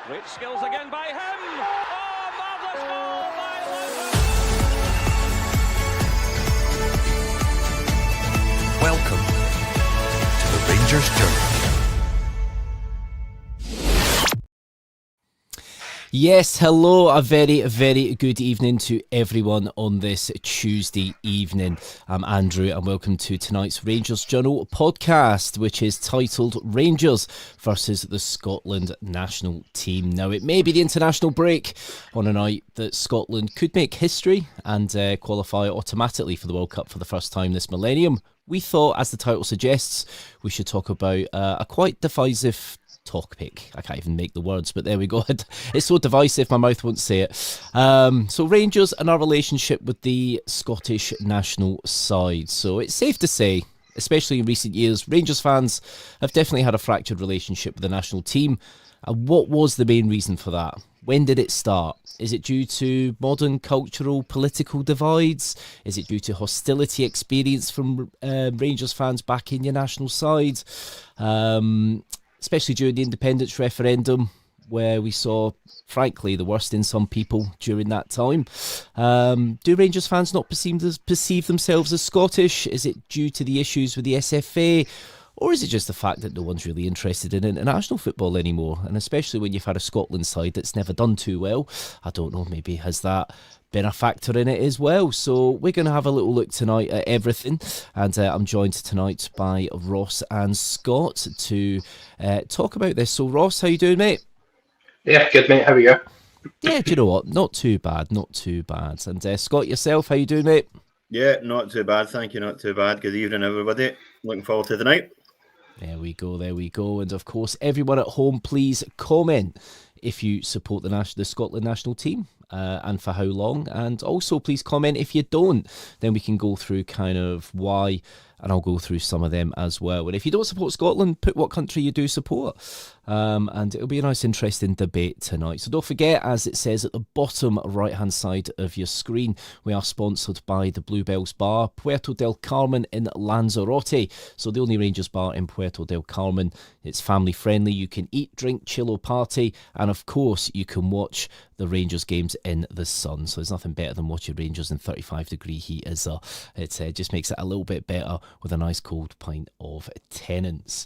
Great skills again by him. Oh, marvellous goal by Lundgren. Welcome to the Rangers Journey. Yes, hello, a very, very good evening to everyone on this Tuesday evening. I'm Andrew and welcome to tonight's Rangers Journal podcast, which is titled Rangers versus the Scotland national team. Now, it may be the international break on a night that Scotland could make history and qualify automatically for the World Cup for the first time this millennium. We thought, as the title suggests, we should talk about a quite divisive topic. I can't even make the words, but there we go. It's so divisive, my mouth won't say it. So Rangers and our relationship with the Scottish national side. So it's safe to say, especially in recent years, Rangers fans have definitely had a fractured relationship with the national team. And what was the main reason for that? When did it start? Is it due to modern cultural, political divides? Is it due to hostility experienced from Rangers fans backing your national side? Especially during the independence referendum, where we saw, frankly, the worst in some people during that time. Do Rangers fans not perceive themselves as Scottish? Is it due to the issues with the SFA? Or is it just the fact that no one's really interested in international football anymore? And especially when you've had a Scotland side that's never done too well. I don't know, maybe has that been a factor in it as well? So we're going to have a little look tonight at everything. And I'm joined tonight by Ross and Scott to talk about this. So Ross, how you doing, mate? Yeah, good, mate. How are you? Yeah, do you know what? Not too bad, not too bad. And Scott, yourself, how you doing, mate? Yeah, not too bad. Thank you, not too bad. Good evening, everybody. Looking forward to the night. There we go, there we go. And of course, everyone at home, please comment if you support the Scotland national team and for how long. And also, please comment if you don't. Then we can go through kind of why, and I'll go through some of them as well. And if you don't support Scotland, put what country you do support. And it'll be a nice, interesting debate tonight. So don't forget, as it says at the bottom right-hand side of your screen, we are sponsored by the Bluebells Bar, Puerto del Carmen in Lanzarote. So the only Rangers bar in Puerto del Carmen. It's family-friendly. You can eat, drink, chill or party. And of course, you can watch the Rangers games in the sun. So there's nothing better than watching Rangers in 35-degree heat. It just makes it a little bit better with a nice cold pint of Tennent's.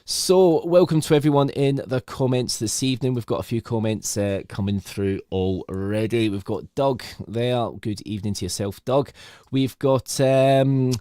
So, welcome to everyone in the comments this evening. We've got a few comments coming through already. We've got Doug there. Good evening to yourself, Doug. We've got BB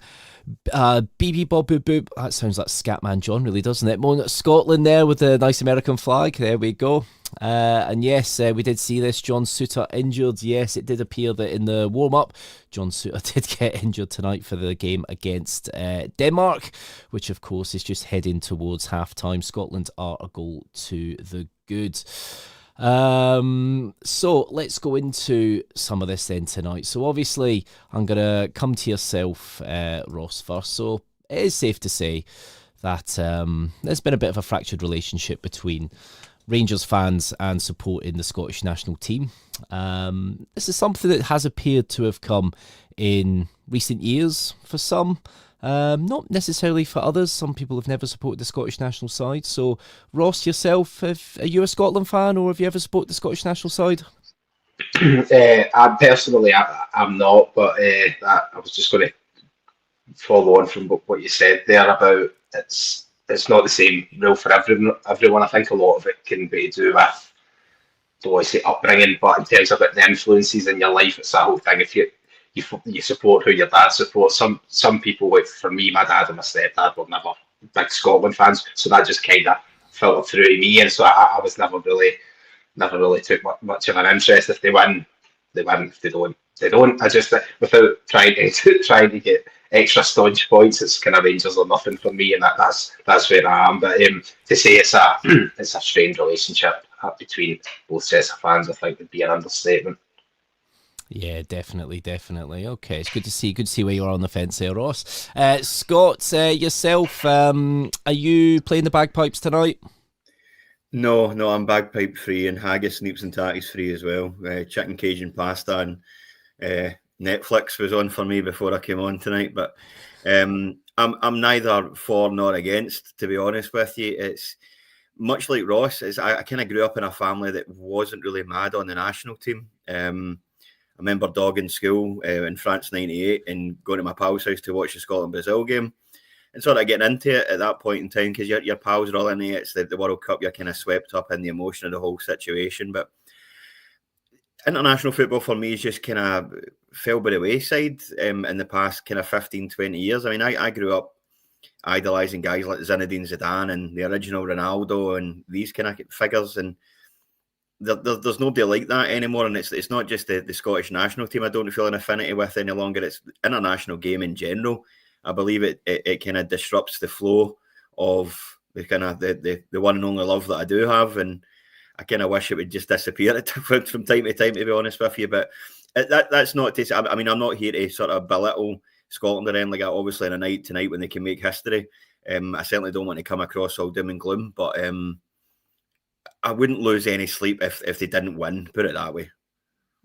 Bob Boop Boop. That sounds like Scatman John, really, doesn't it? Scotland there with the nice American flag. There we go. And yes, we did see this. John Souttar injured. Yes, it did appear that in the warm-up, John Souttar did get injured tonight for the game against Denmark, which of course is just heading towards half-time. Scotland are a goal to the good. So let's go into some of this then tonight. So obviously, I'm going to come to yourself, Ross, first. So it is safe to say that there's been a bit of a fractured relationship between Rangers fans and supporting the Scottish national team. This is something that has appeared to have come in recent years for some, not necessarily for others. Some people have never supported the Scottish national side. So, Ross, yourself, are you a Scotland fan or have you ever supported the Scottish national side? I'm not, but I was just going to follow on from what you said there about it's not the same rule for everyone. I think a lot of it can be to do with, don't want to say upbringing, but in terms of the influences in your life, it's that whole thing. If you support who your dad supports, some people, for me, my dad and my stepdad were never big Scotland fans, so that just kind of filtered through to me, and so I was never really took much of an interest. If they win, they win. If they don't. I just, without trying to get extra staunch points, it's kind of Rangers or nothing for me, and that's where I am. But to say it's a strange relationship between both sets of fans, I think would be an understatement. Yeah, definitely. Okay, it's good to see where you are on the fence there, Ross. Scott, yourself, are you playing the bagpipes tonight? No, I'm bagpipe free and haggis, neeps and tatties free as well. Chicken Cajun pasta and Netflix was on for me before I came on tonight, but I'm neither for nor against, to be honest with you. It's much like Ross, I kind of grew up in a family that wasn't really mad on the national team. I remember dogging school in France '98 and going to my pal's house to watch the Scotland-Brazil game and sort of getting into it at that point in time because your pals are all in it. It's the World Cup. You're kind of swept up in the emotion of the whole situation. But international football for me is just kind of fell by the wayside in the past kind of 15, 20 years. I mean, I grew up idolising guys like Zinedine Zidane and the original Ronaldo and these kind of figures, and there's nobody like that anymore. And it's not just the Scottish national team I don't feel an affinity with any longer. It's the international game in general. I believe it kind of disrupts the flow of the kind of the one and only love that I do have, and I kind of wish it would just disappear from time to time, to be honest with you. But that's not to say, I mean, I'm not here to sort of belittle Scotland or anything like that. Obviously, on a night tonight when they can make history, I certainly don't want to come across all doom and gloom. But I wouldn't lose any sleep if they didn't win. Put it that way.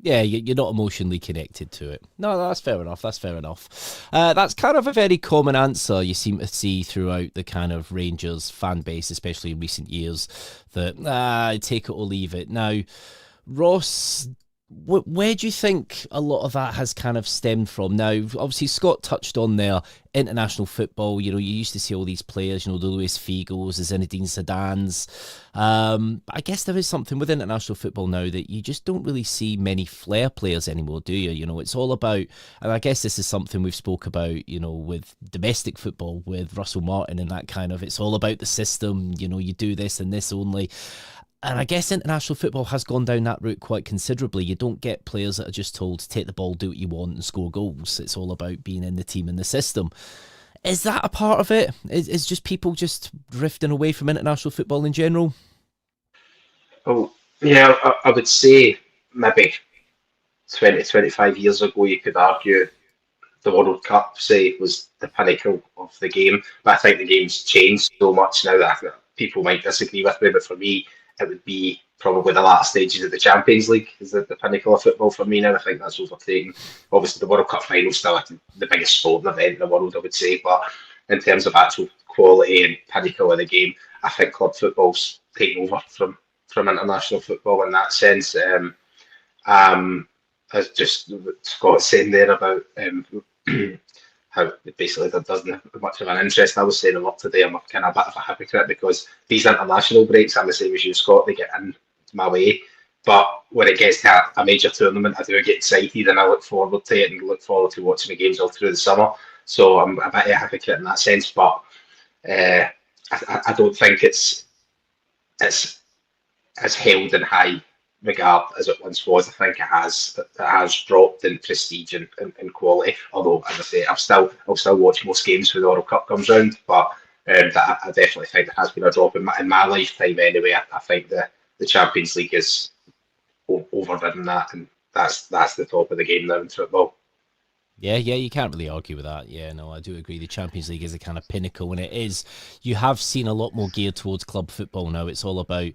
Yeah, you're not emotionally connected to it. No, that's fair enough. That's fair enough. That's kind of a very common answer you seem to see throughout the kind of Rangers fan base, especially in recent years, that take it or leave it. Now, Ross, where do you think a lot of that has kind of stemmed from? Now, obviously, Scott touched on there, international football, you used to see all these players, the Luis Figos, the Zinedine Zidanes. I guess there is something with international football now that you just don't really see many flair players anymore, do you? It's all about, and I guess this is something we've spoke about, with domestic football, with Russell Martin and that kind of, it's all about the system, you do this and this only. And I guess international football has gone down that route quite considerably. You don't get players that are just told to take the ball, do what you want and score goals. It's all about being in the team and the system. Is that a part of it? Is just people just drifting away from international football in general? Oh, yeah, I would say maybe 20, 25 years ago, you could argue the World Cup, say, was the pinnacle of the game. But I think the game's changed so much now that people might disagree with me. But for me, it would be probably the last stages of the Champions League is the pinnacle of football for me now. I think that's overtaken. Obviously, the World Cup final is still the biggest sporting event in the world, I would say. But in terms of actual quality and pinnacle of the game, I think club football's taken over from international football in that sense. As just Scott saying there about how basically there doesn't have much of an interest. I was saying a lot today, I'm kind of a bit of a hypocrite because these international breaks, I'm the same as you, Scott, they get in my way. But when it gets to a major tournament, I do get excited and I look forward to it and look forward to watching the games all through the summer. So I'm a bit of a hypocrite in that sense, but I don't think it's as held in high regard as it once was. I think it has dropped in prestige and quality. Although, as I say, I'll still watch most games when the World Cup comes round. But I definitely think there has been a drop in my lifetime anyway. I think the Champions League is overridden that, and that's the top of the game now in football. Yeah, you can't really argue with that. Yeah, no, I do agree. The Champions League is a kind of pinnacle, and it is. You have seen a lot more geared towards club football now. It's all about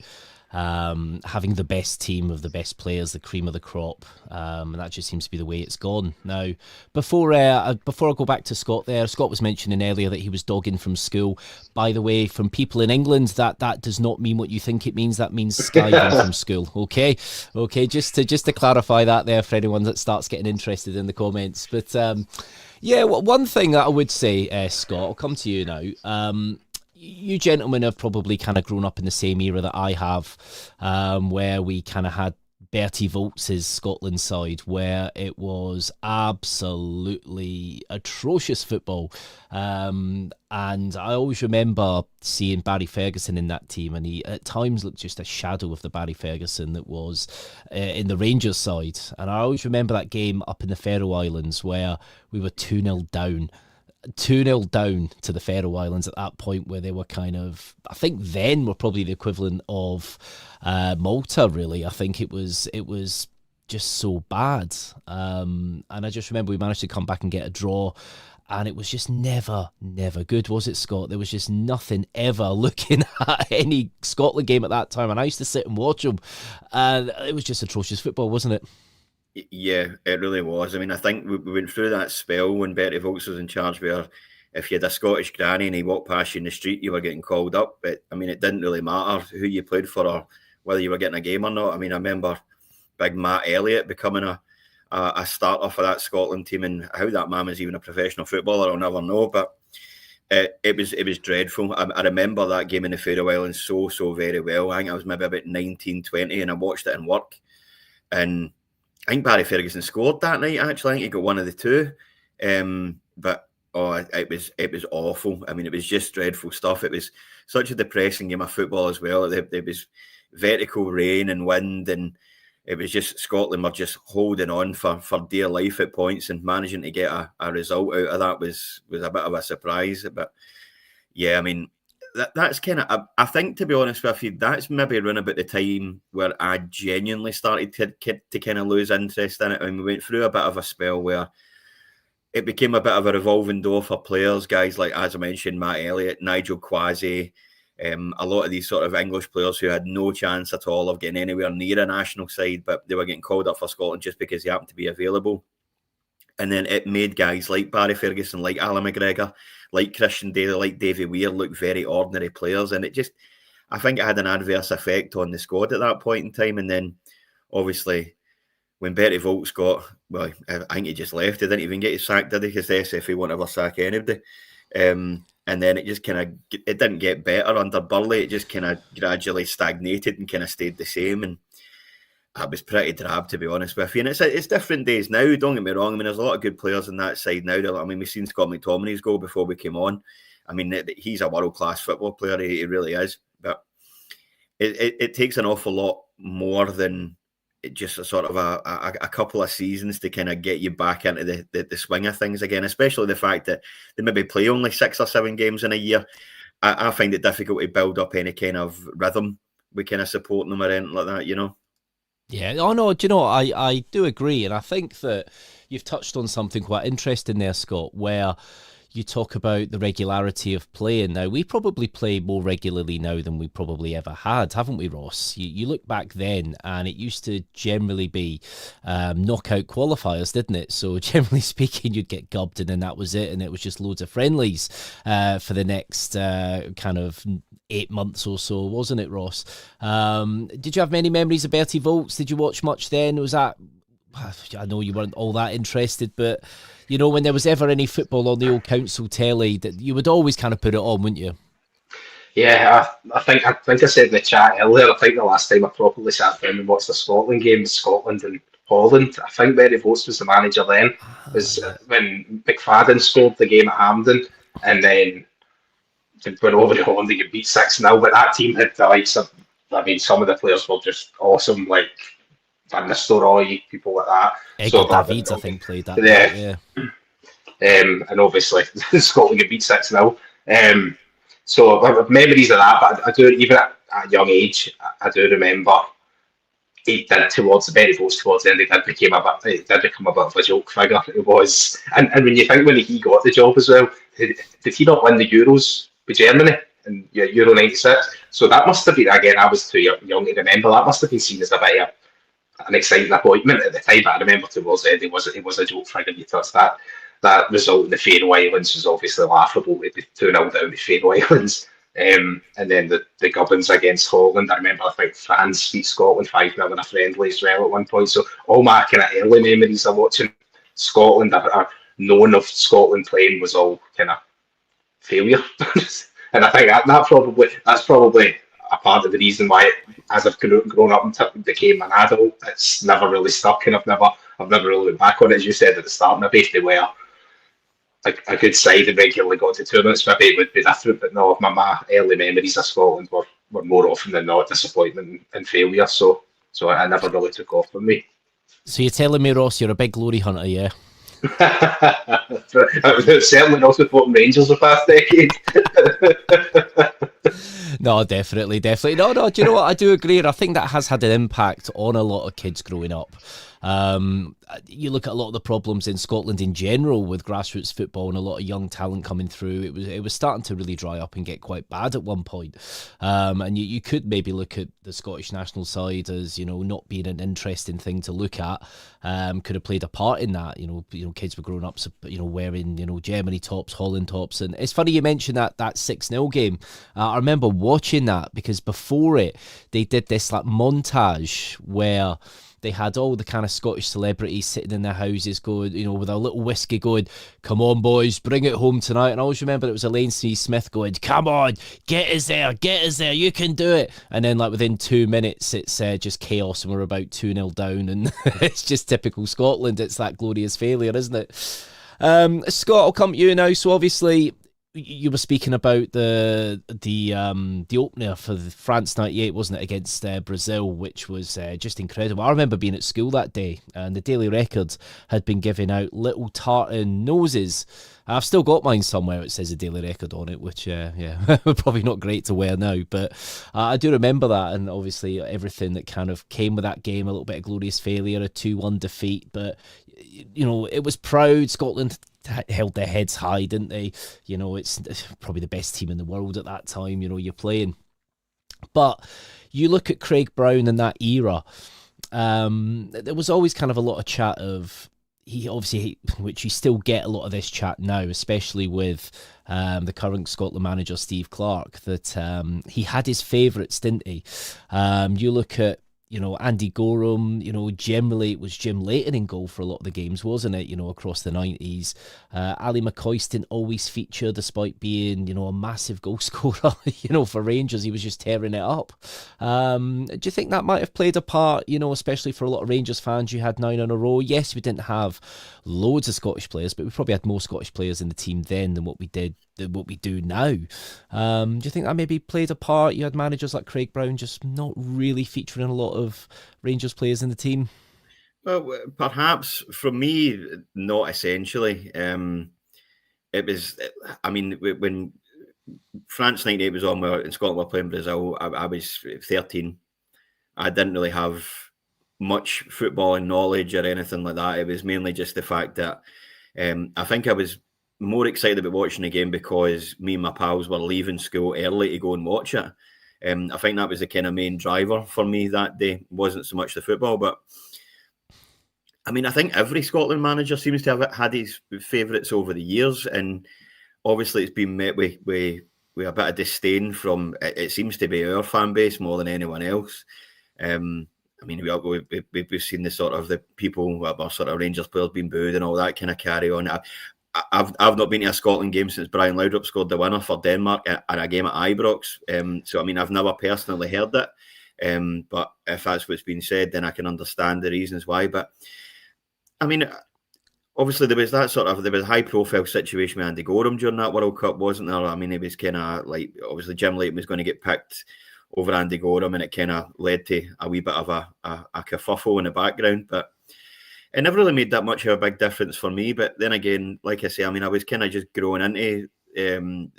having the best team of the best players, the cream of the crop, and that just seems to be the way it's gone now. Before I go back to Scott there, Scott was mentioning earlier that he was dogging from school. By the way, from people in England, that does not mean what you think it means. That means skiving from school. Okay, just to clarify that there for anyone that starts getting interested in the comments. But yeah, one thing that I would say, Scott, I'll come to you now. You gentlemen have probably kind of grown up in the same era that I have, where we kind of had Bertie Volts' Scotland side, where it was absolutely atrocious football. And I always remember seeing Barry Ferguson in that team, and he at times looked just a shadow of the Barry Ferguson that was in the Rangers side. And I always remember that game up in the Faroe Islands where we were 2-0 down. 2-0 down to the Faroe Islands at that point, where they were kind of, I think then were probably the equivalent of Malta, really. I think it was just so bad. And I just remember we managed to come back and get a draw, and it was just never good, was it, Scott? There was just nothing ever looking at any Scotland game at that time, and I used to sit and watch them, and it was just atrocious football, wasn't it? Yeah, it really was. I mean, I think we went through that spell when Bertie Volks was in charge where if you had a Scottish granny and he walked past you in the street, you were getting called up. But I mean, it didn't really matter who you played for or whether you were getting a game or not. I mean, I remember big Matt Elliott becoming a starter for that Scotland team, and how that man was even a professional footballer, I'll never know. But it was dreadful. I remember that game in the Faroe Islands so very well. I think I was maybe about 19, 20, and I watched it in work. And I think Barry Ferguson scored that night, actually. I think he got one of the two. But it was awful. I mean, it was just dreadful stuff. It was such a depressing game of football as well. There was vertical rain and wind, and it was just Scotland were just holding on for dear life at points, and managing to get a result out of that was a bit of a surprise. But yeah, I mean, that's kind of, I think, to be honest with you, that's maybe around about the time where I genuinely started to kind of lose interest in it. I mean, we went through a bit of a spell where it became a bit of a revolving door for players, guys like, as I mentioned, Matt Elliott, Nigel Quasi, a lot of these sort of English players who had no chance at all of getting anywhere near a national side, but they were getting called up for Scotland just because they happened to be available. And then it made guys like Barry Ferguson, like Alan McGregor, like Christian Daly, like Davy Weir look very ordinary players. And it just, I think it had an adverse effect on the squad at that point in time. And then, obviously, when Bertie Volts I think he just left. He didn't even get sacked, did he? Because the SFA won't ever sack anybody. And then it just it didn't get better under Burley. It just kind of gradually stagnated and kind of stayed the same. And I was pretty drab, to be honest with you. And it's different days now, don't get me wrong. I mean, there's a lot of good players on that side now. I mean, we've seen Scott McTominay's goal before we came on. I mean, he's a world-class football player. He really is. But it takes an awful lot more than just a sort of a couple of seasons to kind of get you back into the swing of things again, especially the fact that they maybe play only 6 or 7 games in a year. I find it difficult to build up any kind of rhythm with kind of supporting them or anything like that, you know? Yeah, oh no, do you know, I do agree, and I think that you've touched on something quite interesting there, Scott, where you talk about the regularity of playing. Now, we probably play more regularly now than we probably ever had, haven't we, Ross? You look back then, and it used to generally be knockout qualifiers, didn't it? So, generally speaking, you'd get gubbed, and then that was it, and it was just loads of friendlies for the next kind of 8 months or so, wasn't it, Ross? Did you have many memories of Bertie Volts? Did you watch much then? Was that... I know you weren't all that interested, but you know, when there was ever any football on the old council telly, that you would always kind of put it on, wouldn't you? Yeah, I think I said in the chat earlier, I think the last time I properly sat down and watched the Scotland game was Scotland and Holland. I think Bertie Volts was the manager then. It was when McFadden scored the game at Hampden, and then they went over to Holland and beat 6-0. But that team had the likes of, I mean, some of the players were just awesome, like Van Nistelrooy, people like that. Egil Davids, I think, played that. Yeah. And obviously, Scotland get beat 6-0. So I have memories of that, but I do, even at a young age, I do remember he did towards the Bertie Volts towards the end, it did become a bit of a joke figure. It was, and when you think when he got the job as well, did he not win the Euros with Germany in Euro 96? So that must have been, again, I was too young to remember, that must have been seen as a bit of an exciting appointment at the time. But I remember towards the end, it was a joke figure. You touched that result in the Faroe Islands was obviously laughable with the 2-0 down the Faroe Islands. And then the Gubbins against Holland. I remember, I think France beat Scotland 5-0 in a friendly as well at one point. So all my kind of early memories of watching Scotland, are knowing of Scotland playing, was all kind of failure. And I think that's probably a part of the reason why, as I've grown up and became an adult, it's never really stuck, and I've never really looked back on it. As you said at the start, maybe if they were a good side and regularly got to tournaments, maybe it would be different. But no, my early memories of Scotland were more often than not disappointment and failure. So I never really took off from me. So you're telling me, Ross, you're a big glory hunter, yeah? Certainly not supporting Rangers the past decade. No, definitely. No, do you know what? I do agree. And I think that has had an impact on a lot of kids growing up. You look at a lot of the problems in Scotland in general with grassroots football and a lot of young talent coming through. It was starting to really dry up and get quite bad at one point. And you could maybe look at the Scottish national side as, not being an interesting thing to look at. Could have played a part in that. Kids were growing up, wearing, Germany tops, Holland tops. And it's funny you mentioned that 6-0 game. I remember watching that because before it, they did this like montage where they had all the kind of Scottish celebrities sitting in their houses going, with a little whiskey going, come on, boys, bring it home tonight. And I always remember it was Elaine C. Smith going, come on, get us there, you can do it. And then within 2 minutes, it's just chaos and we're about 2-0 down. And it's just typical Scotland. It's that glorious failure, isn't it? Scott, I'll come to you now. So obviously, you were speaking about the opener for the France 98, wasn't it, against Brazil, which was just incredible. I remember being at school that day and the Daily Record had been giving out little tartan noses. I've still got mine somewhere. It says a Daily Record on it, which, probably not great to wear now. But I do remember that, and obviously everything that kind of came with that game, a little bit of glorious failure, a 2-1 defeat. But, it was proud. Scotland held their heads high, didn't they? It's probably the best team in the world at that time, you're playing. But you look at Craig Brown in that era, there was always kind of a lot of chat of, which you still get a lot of this chat now, especially with the current Scotland manager, Steve Clarke, that he had his favourites, didn't he? You look at, Andy Gorham, generally it was Jim Leighton in goal for a lot of the games, wasn't it, across the 90s. Ali McCoist didn't always feature despite being, a massive goal scorer, for Rangers. He was just tearing it up. Do you think that might have played a part, especially for a lot of Rangers fans? You had 9 in a row. Yes, we didn't have loads of Scottish players, but we probably had more Scottish players in the team then than what we do now. Do you think that maybe played a part? You had managers like Craig Brown just not really featuring a lot of Rangers players in the team? Well, perhaps from me, not essentially. It was, when France 98 was on and Scotland were playing Brazil, I was 13. I didn't really have much footballing knowledge or anything like that. It was mainly just the fact that I think I was more excited about watching the game because me and my pals were leaving school early to go and watch it. I think that was the kind of main driver for me that day. It wasn't so much the football, but I think every Scotland manager seems to have had his favourites over the years, and obviously it's been met with a bit of disdain from, it seems to be our fan base more than anyone else. We've seen the sort of the people, sort of Rangers players being booed and all that kind of carry on. I've not been to a Scotland game since Brian Laudrup scored the winner for Denmark at a game at Ibrox. So I've never personally heard it. But if that's what's been said, then I can understand the reasons why. But obviously there was a high profile situation with Andy Gorham during that World Cup, wasn't there? It was kind of like, obviously Jim Leighton was going to get picked over Andy Gorham, and it kind of led to a wee bit of a kerfuffle in the background. But it never really made that much of a big difference for me. But then again, like I say, I was kind of just growing into the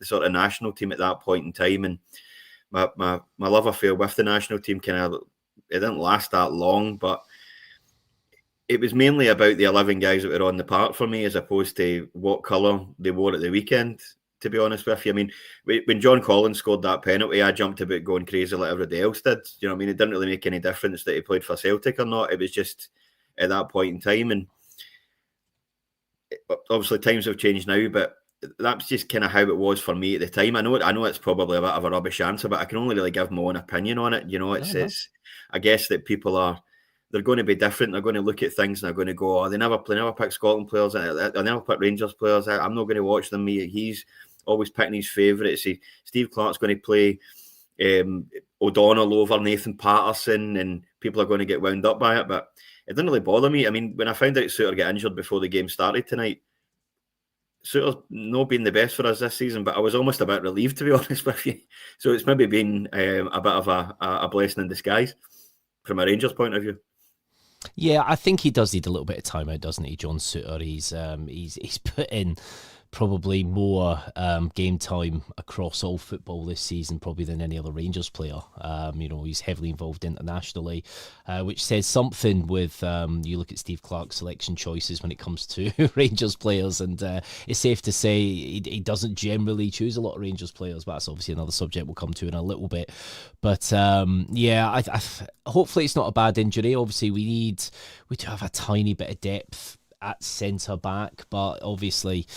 sort of national team at that point in time, and my love affair with the national team it didn't last that long. But it was mainly about the 11 guys that were on the park for me, as opposed to what colour they wore at the weekend, to be honest with you. When John Collins scored that penalty, I jumped about going crazy like everybody else did. It didn't really make any difference that he played for Celtic or not. It was just at that point in time. And obviously times have changed now, but that's just kind of how it was for me at the time. I know it's probably a bit of a rubbish answer, but I can only really give my own opinion on it. It's I guess that people they're going to be different. They're going to look at things and they're going to go, oh, they never pick Scotland players. They never pick Rangers players. I'm not going to watch them. He's always picking his favourites. Steve Clarke's going to play O'Donnell over Nathan Patterson, and people are going to get wound up by it. But it didn't really bother me. When I found out Suter got injured before the game started tonight, Suter's not been the best for us this season, but I was almost a bit relieved, to be honest with you. So it's maybe been a bit of a blessing in disguise from a Rangers point of view. Yeah, I think he does need a little bit of time out, doesn't he, John Suter? He's put in probably more game time across all football this season, probably than any other Rangers player. He's heavily involved internationally, which says something with you look at Steve Clarke's selection choices when it comes to Rangers players, and it's safe to say he doesn't generally choose a lot of Rangers players, but that's obviously another subject we'll come to in a little bit. But hopefully it's not a bad injury. Obviously we do have a tiny bit of depth at centre back, but obviously,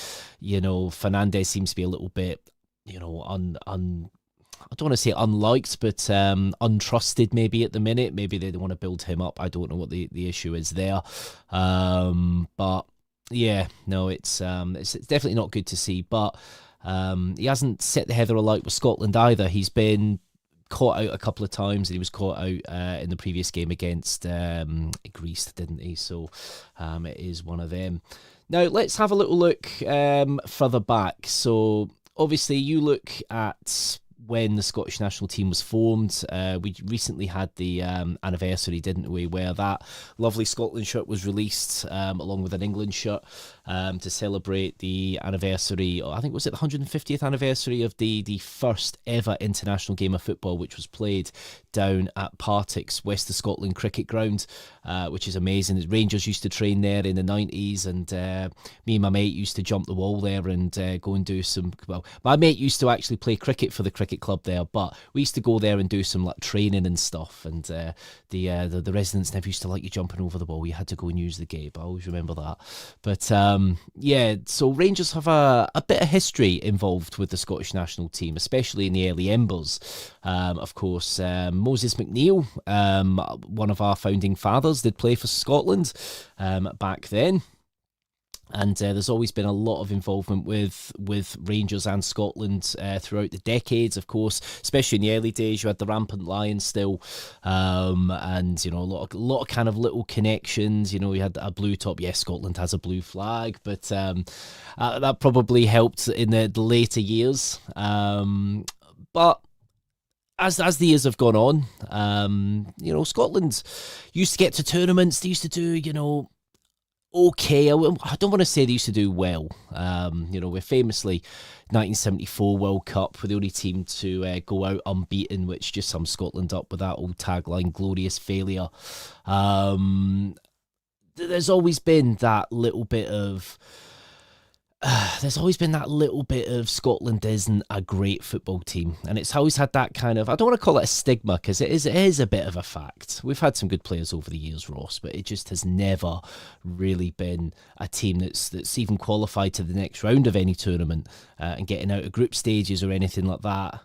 Fernandez seems to be a little bit, I don't want to say unliked, but untrusted maybe at the minute. Maybe they want to build him up. I don't know what the issue is there. But yeah, no, it's definitely not good to see. But he hasn't set the heather alight with Scotland either. He's been caught out a couple of times, and he was caught out in the previous game against Greece, didn't he? So it is one of them. Now let's have a little look further back. So obviously you look at when the Scottish national team was formed. We recently had the anniversary, didn't we, where that lovely Scotland shirt was released along with an England shirt to celebrate the anniversary. I think, was it the 150th anniversary of the first ever international game of football, which was played down at Partick's, west of Scotland cricket ground, which is amazing. Rangers used to train there in the 90s, and me and my mate used to jump the wall there and go and do some, well, my mate used to actually play cricket for the cricket club there, but we used to go there and do some like training and stuff, and the residents never used to like you jumping over the wall. You had to go and use the gate. I always remember that. But so Rangers have a bit of history involved with the Scottish national team, especially in the early embers. Of course, Moses McNeil, one of our founding fathers, did play for Scotland back then. And there's always been a lot of involvement with Rangers and Scotland throughout the decades, of course, especially in the early days. You had the Rampant Lions still, and a lot of kind of little connections. You had a blue top. Yes, Scotland has a blue flag, but that probably helped in the later years. But as the years have gone on, Scotland used to get to tournaments. They used to do, okay, I don't want to say they used to do well. We're famously 1974 World Cup, we're the only team to go out unbeaten, which just sums Scotland up with that old tagline, glorious failure. There's always been that little bit of Scotland isn't a great football team, and it's always had that kind of, I don't want to call it a stigma, because it is a bit of a fact. We've had some good players over the years, Ross, but it just has never really been a team that's even qualified to the next round of any tournament and getting out of group stages or anything like that.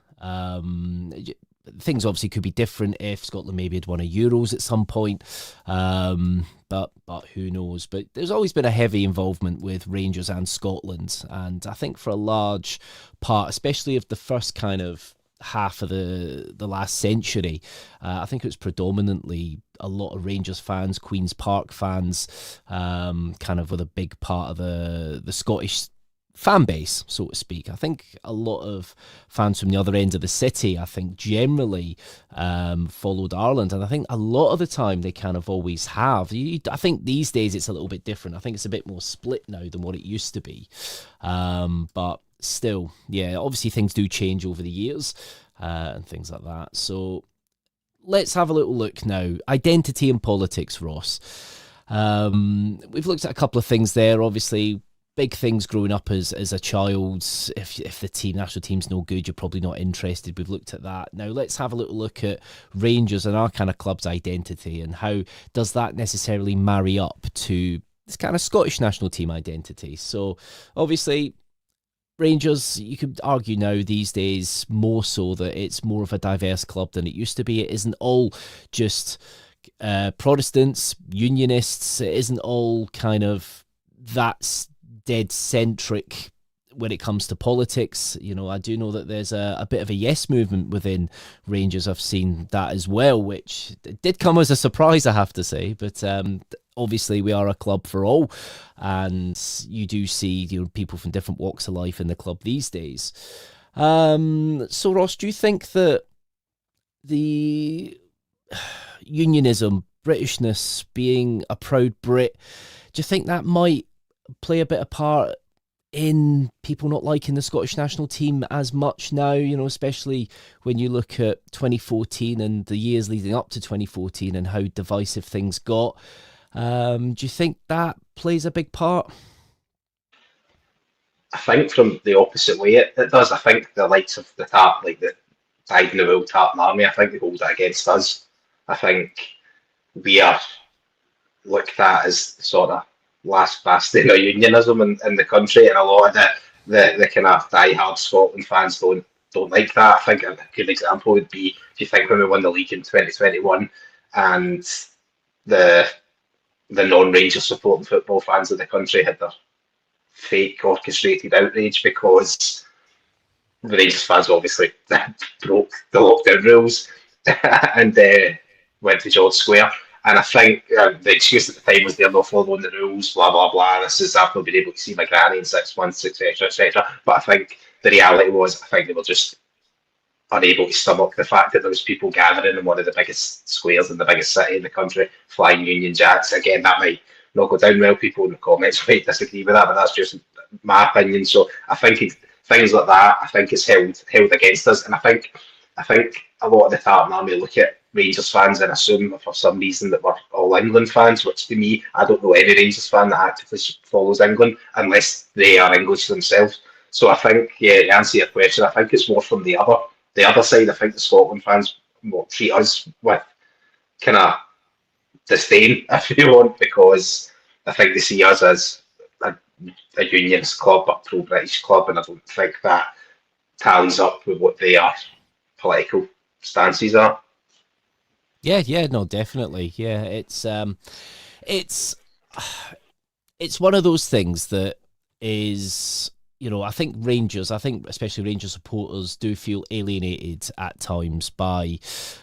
Things obviously could be different if Scotland maybe had won a Euros at some point, but who knows. But there's always been a heavy involvement with Rangers and Scotland, and I think for a large part, especially of the first kind of half of the last century, I think it was predominantly a lot of Rangers fans, Queen's Park fans, kind of with a big part of the Scottish fan base, so to speak. I think a lot of fans from the other end of the city, I think, generally followed Ireland, and I think a lot of the time they kind of always have. I think these days it's a little bit different. I think it's a bit more split now than what it used to be, but still, yeah, obviously things do change over the years and things like that. So let's have a little look now. Identity and politics, Ross. We've looked at a couple of things there. Obviously, big things growing up as a child. If the national team's no good, you're probably not interested. We've looked at that. Now let's have a little look at Rangers and our kind of club's identity, and how does that necessarily marry up to this kind of Scottish national team identity. So obviously Rangers, you could argue now these days more so that it's more of a diverse club than it used to be. It isn't all just Protestants, Unionists. It isn't all kind of that's dead centric when it comes to politics. I do know that there's a bit of a yes movement within Rangers. I've seen that as well, which did come as a surprise, I have to say. But obviously we are a club for all, and you do see people from different walks of life in the club these days. So Ross, do you think that the unionism, Britishness, being a proud Brit, do you think that might play a bit of part in people not liking the Scottish national team as much now, especially when you look at 2014 and the years leading up to 2014 and how divisive things got. Do you think that plays a big part? I think from the opposite way it does. I think the likes of the Dyed in the Wool Tartan Army, I think they hold it against us. I think we are looked at as sort of last bastion of unionism in the country, and a lot of the kind of die-hard Scotland fans don't like that. I think a good example would be if you think when we won the league in 2021 and the non-Rangers supporting football fans of the country had their fake orchestrated outrage because the Rangers fans obviously broke the lockdown rules and went to George Square. And I think the excuse at the time was they're not following the rules, blah, blah, blah. I've not been able to see my granny in 6 months, etc., etc. But I think the reality was, I think they were just unable to stomach the fact that there was people gathering in one of the biggest squares in the biggest city in the country, flying Union Jacks. Again, that might not go down well. People in the comments might disagree with that, but that's just my opinion. So I think things like that, I think it's held against us. And I think a lot of the Tartan Army look at Rangers fans and assume for some reason that we're all England fans, which to me, I don't know any Rangers fan that actively follows England unless they are English themselves. So I think, to answer your question, I think it's more from the other side. I think the Scotland fans will treat us with kind of disdain, if you want, because I think they see us as a unionist club, a pro-British club, and I don't think that tallies up with what their political stances are. Yeah, no, definitely. Yeah, it's one of those things that is, I think especially Rangers supporters do feel alienated at times by,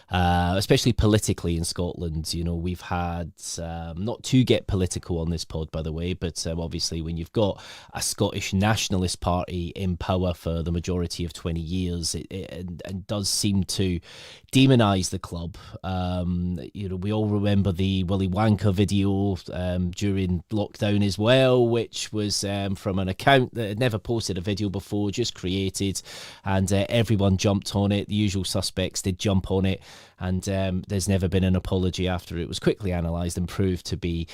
especially politically in Scotland. We've had, not to get political on this pod, by the way, but obviously when you've got a Scottish nationalist party in power for the majority of 20 years, it does seem to demonise the club. We all remember the Willy Wonka video during lockdown as well, which was from an account that had never posted a video before, just created, and everyone jumped on it. The usual suspects did jump on it, and there's never been an apology after it was quickly analysed and proved to be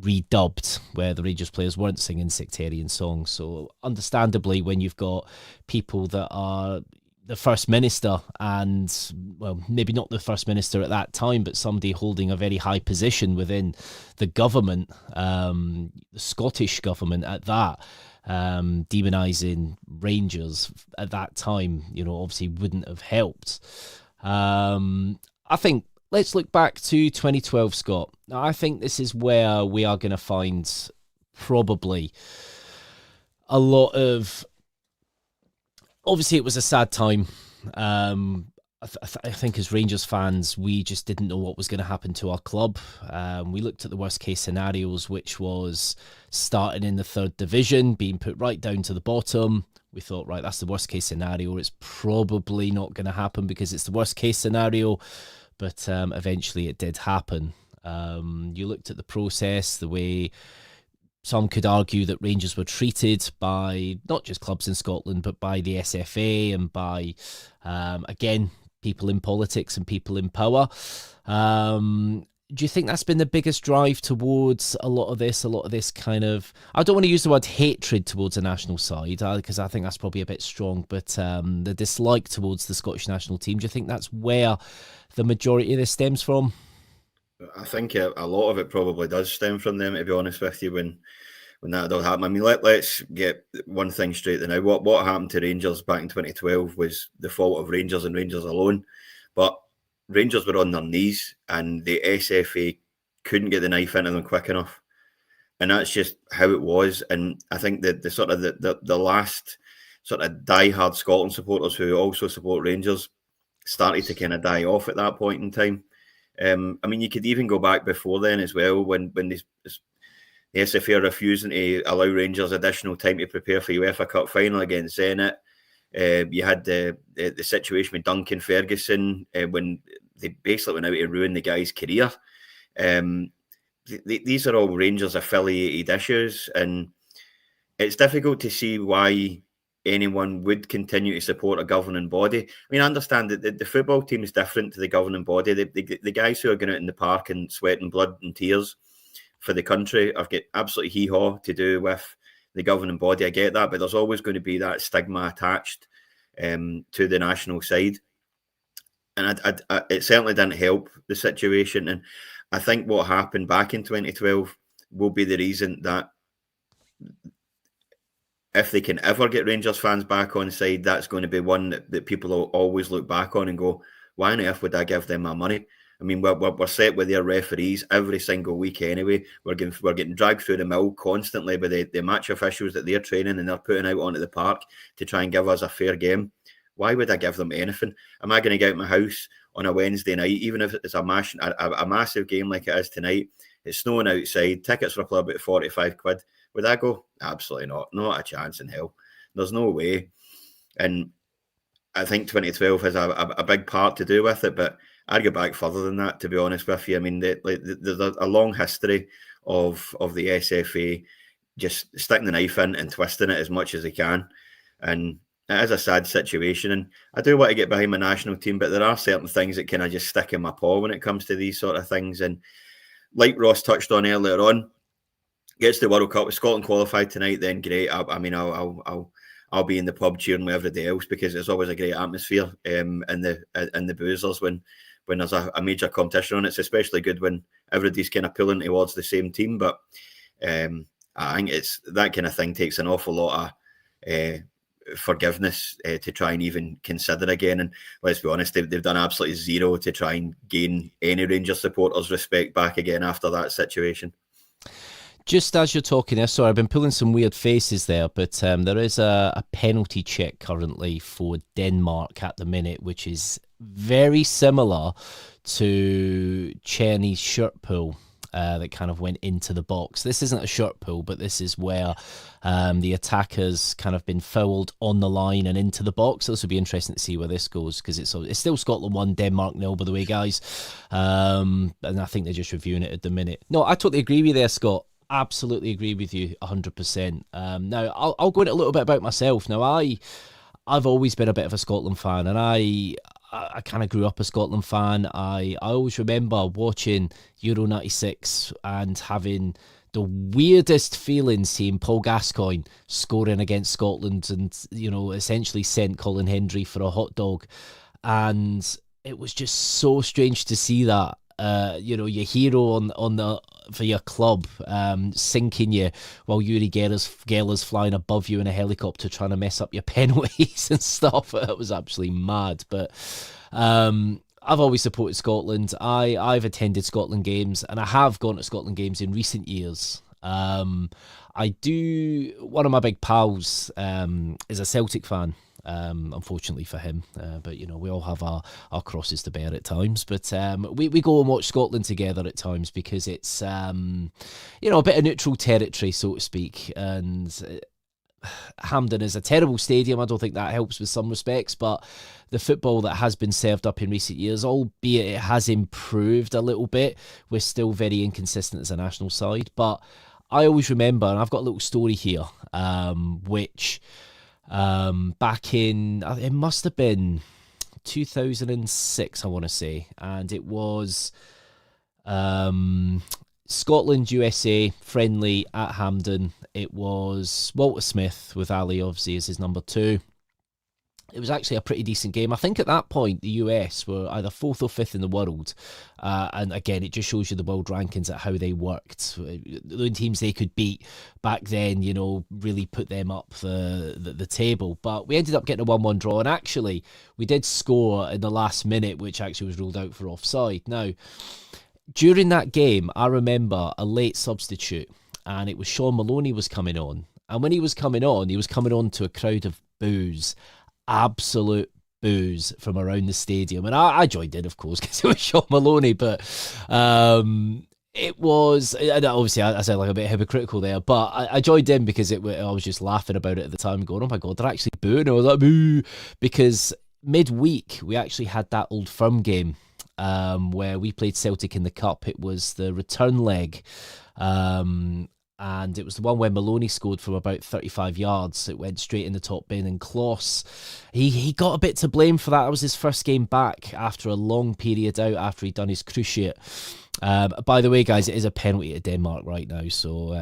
redubbed, where the Rangers players weren't singing sectarian songs. So understandably, when you've got people that are the First Minister, and, well, maybe not the First Minister at that time, but somebody holding a very high position within the government, the Scottish government at that, demonising Rangers at that time, obviously wouldn't have helped. I think let's look back to 2012, Scott. Now, I think this is where we are going to find probably a lot of... Obviously, it was a sad time. I think as Rangers fans, we just didn't know what was going to happen to our club. We looked at the worst case scenarios, which was starting in the third division, being put right down to the bottom. We thought, right, that's the worst case scenario. It's probably not going to happen because it's the worst case scenario. But eventually it did happen. You looked at the process, the way some could argue that Rangers were treated by not just clubs in Scotland, but by the SFA and by, again, people in politics and people in power. Do you think that's been the biggest drive towards a lot of this kind of, I don't want to use the word hatred towards the national side, because I think that's probably a bit strong, but the dislike towards the Scottish national team, do you think that's where the majority of this stems from? I think a lot of it probably does stem from them, to be honest with you, when that all happened. I mean, let's get one thing straight now. What happened to Rangers back in 2012 was the fault of Rangers and Rangers alone. But Rangers were on their knees and the SFA couldn't get the knife into them quick enough. And that's just how it was. And I think that the last sort of diehard Scotland supporters who also support Rangers started to kind of die off at that point in time. I mean, you could even go back before then as well, when the SFA are refusing to allow Rangers additional time to prepare for UEFA Cup final against Zenit. You had the situation with Duncan Ferguson when they basically went out to ruin the guy's career. These are all Rangers affiliated issues, and it's difficult to see why anyone would continue to support a governing body. I mean, I understand that the football team is different to the governing body. The guys who are going out in the park and sweating blood and tears for the country have got absolutely hee-haw to do with the governing body. I get that, but there's always going to be that stigma attached to the national side. And it certainly didn't help the situation. And I think what happened back in 2012 will be the reason that if they can ever get Rangers fans back on side, that's going to be one that people will always look back on and go, why on earth would I give them my money? I mean, we're set with their referees every single week anyway. We're getting dragged through the mill constantly by the match officials that they're training and they're putting out onto the park to try and give us a fair game. Why would I give them anything? Am I going to get out my house on a Wednesday night, even if it's a massive game like it is tonight? It's snowing outside. Tickets were probably about 45 quid. Would I go? Absolutely not. Not a chance in hell. There's no way. And I think 2012 has a big part to do with it, but I'd go back further than that, to be honest with you. I mean, there's a long history of the SFA just sticking the knife in and twisting it as much as they can. And it is a sad situation. And I do want to get behind my national team, but there are certain things that kind of just stick in my paw when it comes to these sort of things. And like Ross touched on earlier on, gets the World Cup, Scotland qualified tonight, then great. I'll be in the pub cheering with everybody else because it's always a great atmosphere in the boozers when there's a major competition on. It's especially good when everybody's kind of pulling towards the same team. But I think it's that kind of thing takes an awful lot of forgiveness to try and even consider again. And let's be honest, they've done absolutely zero to try and gain any Rangers supporters' respect back again after that situation. Just as you're talking there, sorry, I've been pulling some weird faces there, but there is a penalty check currently for Denmark at the minute, which is very similar to Czerny's shirt pull that kind of went into the box. This isn't a shirt pull, but this is where the attackers kind of been fouled on the line and into the box. So this will be interesting to see where this goes, because it's still Scotland 1, Denmark 0, by the way, guys. And I think they're just reviewing it at the minute. No, I totally agree with you there, Scott. Absolutely agree with you 100%. Now, I'll go into a little bit about myself. Now, I've always been a bit of a Scotland fan, and I kind of grew up a Scotland fan. I always remember watching Euro 96 and having the weirdest feeling seeing Paul Gascoigne scoring against Scotland and, you know, essentially sent Colin Hendry for a hot dog. And it was just so strange to see that. You know, your hero for your club sinking you while Yuri Geller's flying above you in a helicopter trying to mess up your penalties and stuff. It was absolutely mad. But I've always supported Scotland. I've attended Scotland games, and I have gone to Scotland games in recent years. One of my big pals is a Celtic fan. Unfortunately for him, but you know, we all have our crosses to bear at times. But we go and watch Scotland together at times because it's you know, a bit of neutral territory, so to speak. And Hampden is a terrible stadium. I don't think that helps with some respects, but the football that has been served up in recent years, albeit it has improved a little bit, we're still very inconsistent as a national side. But I always remember, and I've got a little story here, which back in, it must have been 2006, I want to say, and it was Scotland USA friendly at Hampden. It was Walter Smith with Ali obviously as his number 2. It was actually a pretty decent game. I think at that point the US were either 4th or 5th in the world, and again it just shows you the world rankings at how they worked. The teams they could beat back then, you know, really put them up the table. But we ended up getting a 1-1 draw, and actually we did score in the last minute, which actually was ruled out for offside. Now, during that game, I remember a late substitute, and it was Sean Maloney was coming on, and when he was coming on to a crowd of boos. Absolute boos from around the stadium, and I joined in, of course, because it was Sean Maloney. But it was, obviously I sound like a bit hypocritical there, but I joined in because I was just laughing about it at the time, going, "Oh my god, they're actually booing!" I was like, "Boo!" Because midweek we actually had that Old Firm game where we played Celtic in the Cup. It was the return leg. and it was the one where Maloney scored from about 35 yards. It went straight in the top bin, and Kloss, he got a bit to blame for that. That was his first game back after a long period out after he'd done his cruciate. By the way, guys, it is a penalty to Denmark right now, so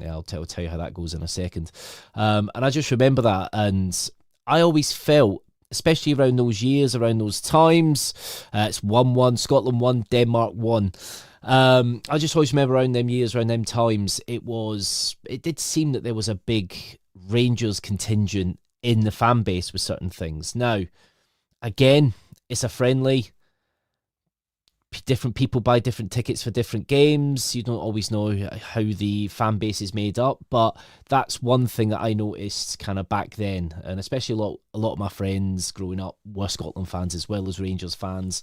yeah, I'll tell you how that goes in a second. And I just remember that, and I always felt, especially around those years, around those times, it's 1-1, Scotland 1, Denmark 1. I just always remember around them years, around them times, it did seem that there was a big Rangers contingent in the fan base with certain things. Now, again, it's a friendly. Different people buy different tickets for different games. You don't always know how the fan base is made up, but that's one thing that I noticed kind of back then, and especially a lot of my friends growing up were Scotland fans as well as Rangers fans.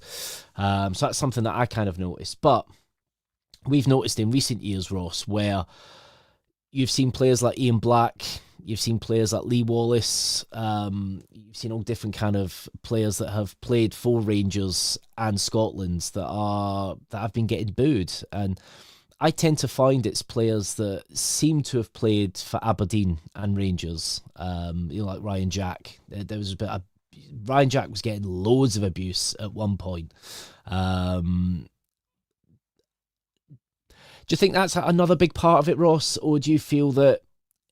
So that's something that I kind of noticed. But we've noticed in recent years, Ross, where you've seen players like Ian Black, you've seen players like Lee Wallace, you've seen all different kind of players that have played for Rangers and Scotland that have been getting booed. And I tend to find it's players that seem to have played for Aberdeen and Rangers. Like Ryan Jack. There was Ryan Jack was getting loads of abuse at one point. Do you think that's another big part of it, Ross, or do you feel that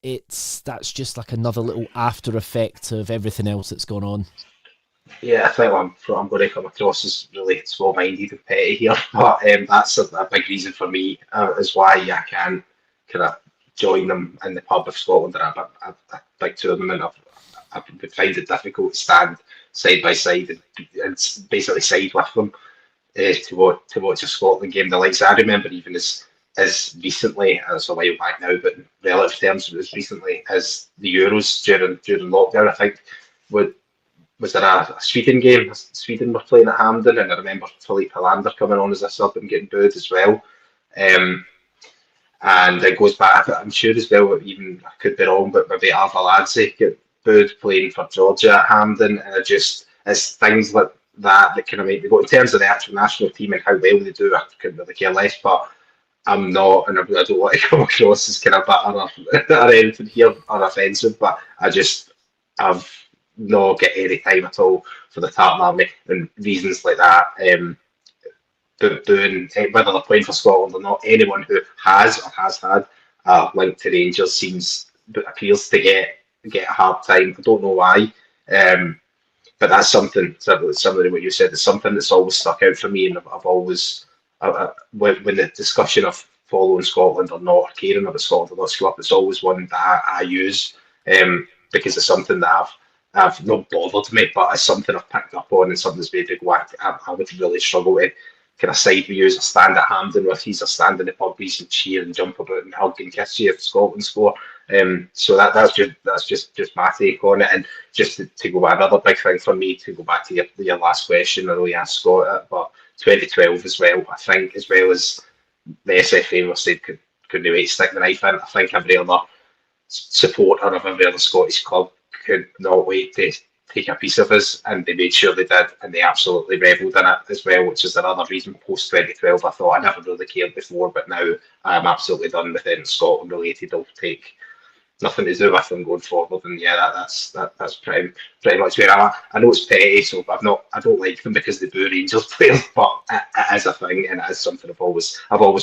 that's just like another little after effect of everything else that's gone on? Yeah, I think I'm going to come across as really small-minded and petty here, but that's a big reason for me is why I can't kind of join them in the pub if Scotland are a big tournament. I would find it difficult to stand side by side and basically side with them to watch a Scotland game. The likes I remember even as recently, as a while back now, but in relative terms, as recently as the Euros during lockdown, I think. Was there a Sweden game? Sweden were playing at Hampden, and I remember Philippe Helander coming on as a sub and getting booed as well. And it goes back, I'm sure as well, even I could be wrong, but maybe Arveladze get booed playing for Georgia at Hampden, and it's things like that kind of make me go. In terms of the actual national team and how well they do, I couldn't really care less, but I'm not, and I don't want to come across as kind of bitter or anything here or offensive, but I've not get any time at all for the Tartan Army and reasons like that. Doing whether they're playing for Scotland or not, anyone who has had a link to Rangers appears to get a hard time. I don't know why, but that's something. Similar to what you said, it's something that's always stuck out for me, and I've always. When the discussion of following Scotland or not, or caring about Scotland or not school up, it's always one that I use because it's something that I've not bothered me, but it's something I've picked up on and something that's made me go, I would really struggle to kind of side with you as a stand at Hampden with he's a stand in the pub, he's and cheer and jump about and hug and kiss you if Scotland score. So that's just my take on it. And just to go back, another big thing for me, to go back to your last question, I know you asked Scott it, but 2012 as well, I think, as well as the SFA were said couldn't wait to stick the knife in. I think every other supporter of every other Scottish club could not wait to take a piece of us, and they made sure they did, and they absolutely revelled in it as well, which is another reason post 2012 I thought I never really cared before, but now I'm absolutely done with anything Scotland related. I'll take nothing to do with them going forward, and yeah, that's pretty much where I'm at. I know it's petty, so I don't like them because they boo Rangers players, but it is a thing, and it is something I've always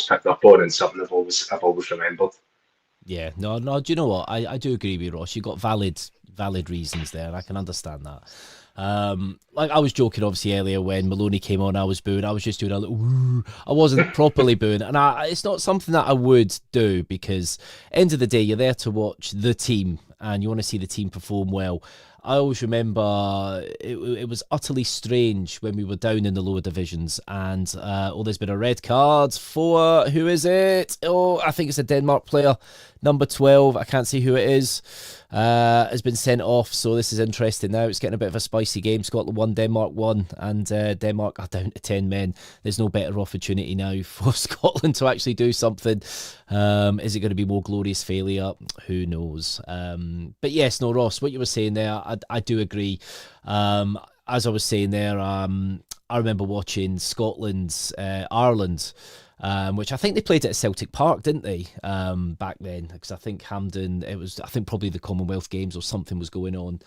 picked up on, and something I've always remembered. Yeah, no. Do you know what? I do agree with you, Ross. You got valid reasons there, and I can understand that. Like I was joking obviously earlier when Maloney came on, I was booing. I was just doing a little woo. I wasn't properly booing, and it's not something that I would do because end of the day you're there to watch the team and you want to see the team perform well. I always remember it was utterly strange when we were down in the lower divisions and there's been a red card for, who is it? Oh, I think it's a Denmark player, number 12. I can't see who it is. Has been sent off, so this is interesting now. It's getting a bit of a spicy game. Scotland 1, Denmark 1, and Denmark are down to 10 men. There's no better opportunity now for Scotland to actually do something. Is it going to be more glorious failure? Who knows? But yes, no, Ross, what you were saying there, I do agree. As I was saying there, I remember watching Scotland's Ireland which I think they played it at Celtic Park, didn't they, back then? Because I think Hampden, I think probably the Commonwealth Games or something was going on.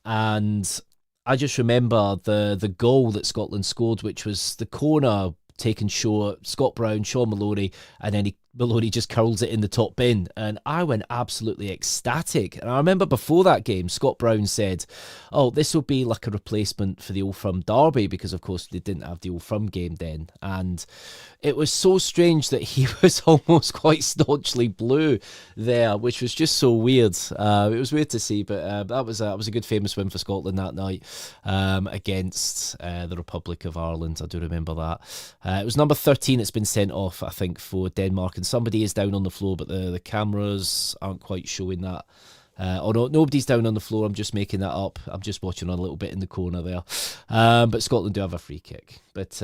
And I just remember the goal that Scotland scored, which was the corner taken short, Scott Brown, Sean Maloney, and then Maloney just curls it in the top bin. And I went absolutely ecstatic. And I remember before that game, Scott Brown said, oh, this will be like a replacement for the Old Firm derby, because of course they didn't have the Old Firm game then. And it was so strange that he was almost quite staunchly blue there, which was just so weird. It was weird to see, but that was a good famous win for Scotland that night against the Republic of Ireland. I do remember that. It was number 13 that's been sent off, I think, for Denmark, and somebody is down on the floor, but the cameras aren't quite showing that. Oh no, nobody's down on the floor. I'm just making that up. I'm just watching on a little bit in the corner there. But Scotland do have a free kick. But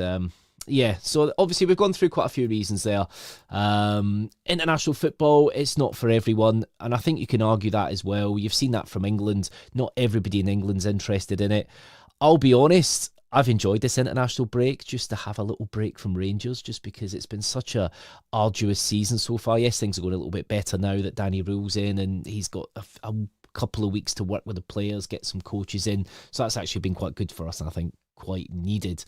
yeah, so obviously we've gone through quite a few reasons there. International football, it's not for everyone, and I think you can argue that as well. You've seen that from England. Not everybody in England's interested in it. I'll be honest, I've enjoyed this international break, just to have a little break from Rangers, just because it's been such a arduous season so far. Yes, things are going a little bit better now that Danny Rühl's in, and he's got a couple of weeks to work with the players, get some coaches in. So that's actually been quite good for us, and I think quite needed.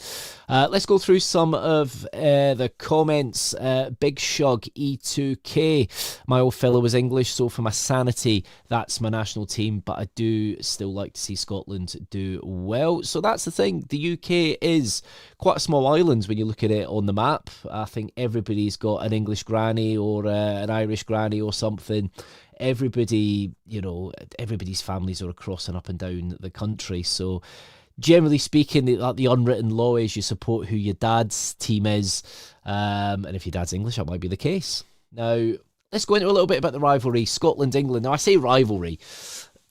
Let's go through some of the comments. Big Shug E2K. My old fellow was English, so for my sanity, that's my national team, but I do still like to see Scotland do well. So that's the thing. The UK is quite a small island when you look at it on the map. I think everybody's got an English granny or an Irish granny or something. Everybody, everybody's families are across and up and down the country. So generally speaking, the unwritten law is you support who your dad's team is. And if your dad's English, that might be the case. Now, let's go into a little bit about the rivalry, Scotland-England. Now, I say rivalry.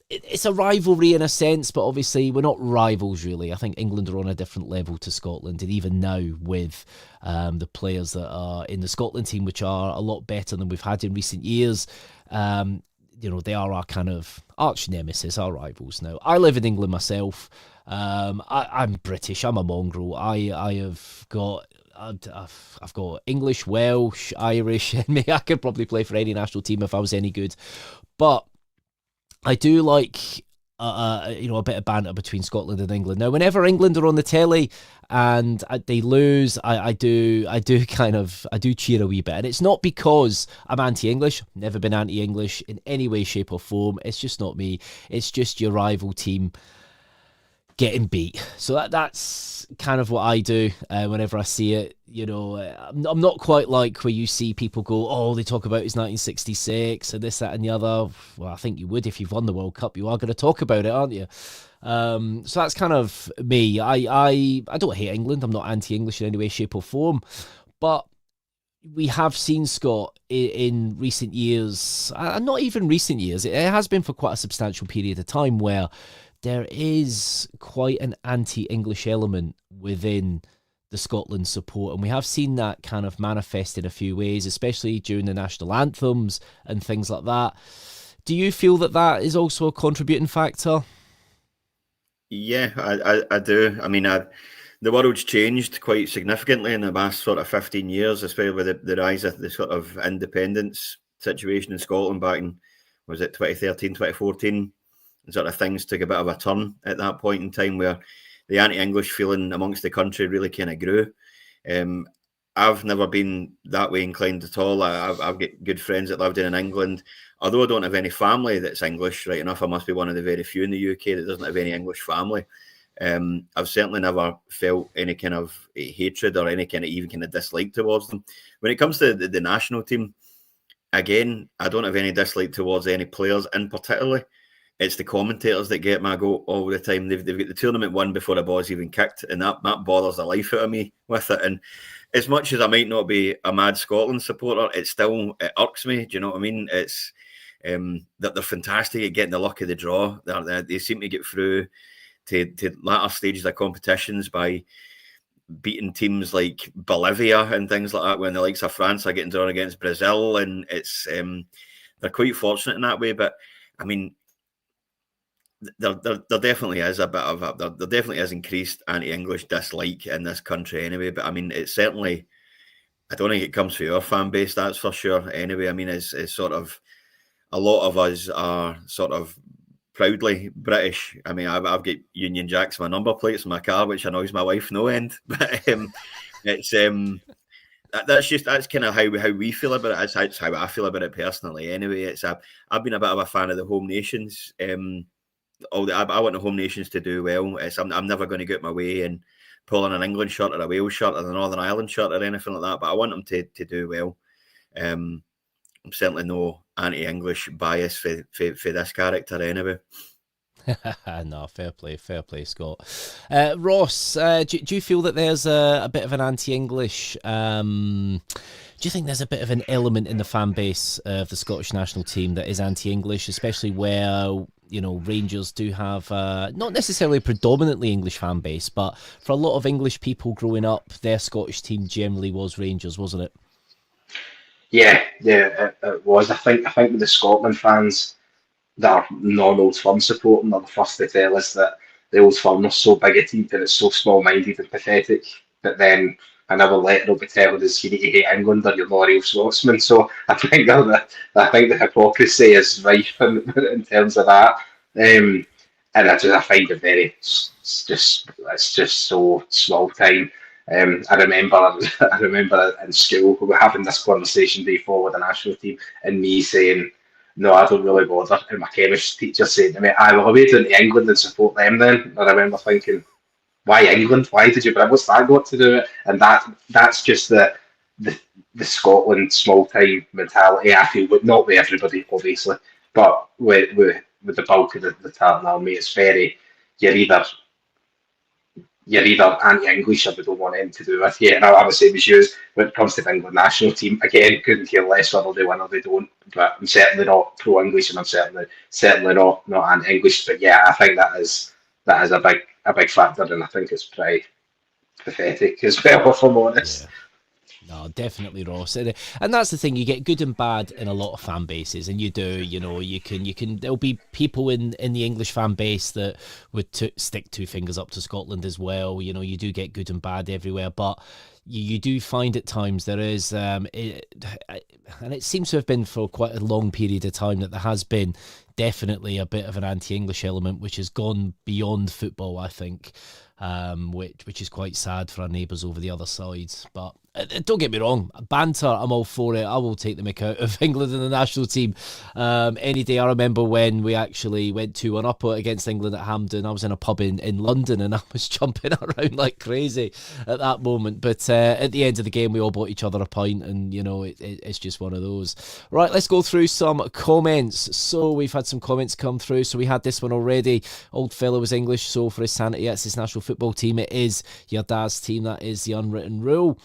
It's a rivalry in a sense, but obviously we're not rivals, really. I think England are on a different level to Scotland, and even now with the players that are in the Scotland team, which are a lot better than we've had in recent years, they are our kind of arch nemesis, our rivals now. I live in England myself. I'm British. I'm a mongrel. I've got English, Welsh, Irish in me. I could probably play for any national team if I was any good. But I do like a bit of banter between Scotland and England. Now, whenever England are on the telly and they lose, I do cheer a wee bit. And it's not because I'm anti-English. Never been anti-English in any way, shape or form. It's just not me. It's just your rival team getting beat. So that's kind of what I do whenever I see it. I'm not quite like where you see people go, oh, they talk about his 1966 and this, that and the other. Well, I think you would if you've won the World Cup. You are going to talk about it, aren't you? So that's kind of me. I don't hate England. I'm not anti-English in any way, shape or form. But we have seen, Scott, in recent years, not even recent years, it has been for quite a substantial period of time where there is quite an anti-English element within the Scotland support, and we have seen that kind of manifest in a few ways, especially during the national anthems and things like that. Do you feel that is also a contributing factor? Yeah, I do. I mean, the world's changed quite significantly in the last sort of 15 years, especially with the rise of the sort of independence situation in Scotland back in, was it 2013, 2014? Sort of things took a bit of a turn at that point in time where the anti-English feeling amongst the country really kind of grew. I've never been that way inclined at all. I've got good friends that lived in England. Although I don't have any family that's English, right enough, I must be one of the very few in the UK that doesn't have any English family. I've certainly never felt any kind of hatred or any kind of even kind of dislike towards them. When it comes to the national team, again, I don't have any dislike towards any players in particular. It's the commentators that get my go all the time. They've got the tournament won before the ball's even kicked, and that bothers the life out of me with it. And as much as I might not be a mad Scotland supporter, it irks me. Do you know what I mean? It's that they're fantastic at getting the luck of the draw. They seem to get through to latter stages of competitions by beating teams like Bolivia and things like that, when the likes of France are getting drawn against Brazil, and it's they're quite fortunate in that way. But I mean, there definitely is a bit of there definitely is increased anti-English dislike in this country anyway. But I mean, it's certainly I don't think it comes from our fan base, that's for sure. Anyway, I mean, it's sort of, a lot of us are sort of proudly British. I mean, I've got Union Jacks on my number plates in my car, which annoys my wife no end. But it's that's kind of how we feel about it. That's how I feel about it personally. Anyway, I've been a bit of a fan of the home nations. I want the home nations to do well. I'm never going to get my way and pull on an England shirt or a Wales shirt or a Northern Ireland shirt or anything like that. But I want them to do well. I'm certainly no anti-English bias for this character anyway. No, fair play, Scott. Ross, do you feel that there's a bit of an anti-English? Do you think there's a bit of an element in the fan base of the Scottish national team that is anti-English, especially where, you know, Rangers do have not necessarily a predominantly English fan base, but for a lot of English people growing up, their Scottish team generally was Rangers, wasn't it? Yeah, it was. I think with the Scotland fans that are non-Old Firm supporting are the first to tell us that the Old Firm are so bigoted and it's so small-minded and pathetic. But then another letter will be telling us you need to hate England or you're not a real Scotsman. So I think the hypocrisy is rife in terms of that. And I find it it's just so small time. I remember in school we were having this conversation before with the national team and me saying, no, I don't really bother. And my chemistry teacher saying to me, I will away to England and support them then. And I remember thinking, why England? Why did you? But what's that got to do with it? And that's just the Scotland small time mentality. I feel, but not with everybody, obviously, but with the bulk of the Tartan Army, it's very you're either anti-English or we don't want anything to do with you. And I'm the same as you. When it comes to the England national team, again, couldn't care less whether they win or they don't. But I'm certainly not pro-English, and I'm certainly not anti-English. But yeah, I think that is a big factor, and I think it's pretty pathetic as well, if I'm honest. Yeah. No, definitely, Ross, and that's the thing. You get good and bad in a lot of fan bases, and you do. You know, you can. There'll be people in the English fan base that would stick two fingers up to Scotland as well. You know, you do get good and bad everywhere, but you do find at times there is, and it seems to have been for quite a long period of time that there has been definitely a bit of an anti-English element, which has gone beyond football, I think. Which is quite sad for our neighbours over the other side. But don't get me wrong, banter, I'm all for it. I will take the mick out of England and the national team any day. I remember when we actually went 2-1 up against England at Hampden. I was in a pub in London and I was jumping around like crazy at that moment. But at the end of the game, we all bought each other a pint, and you know, it's just one of those. Right, let's go through some comments. So we've had some comments come through. So we had this one already. Old fellow was English, so for his sanity, it's his national football team. It is your dad's team. That is the unwritten rule.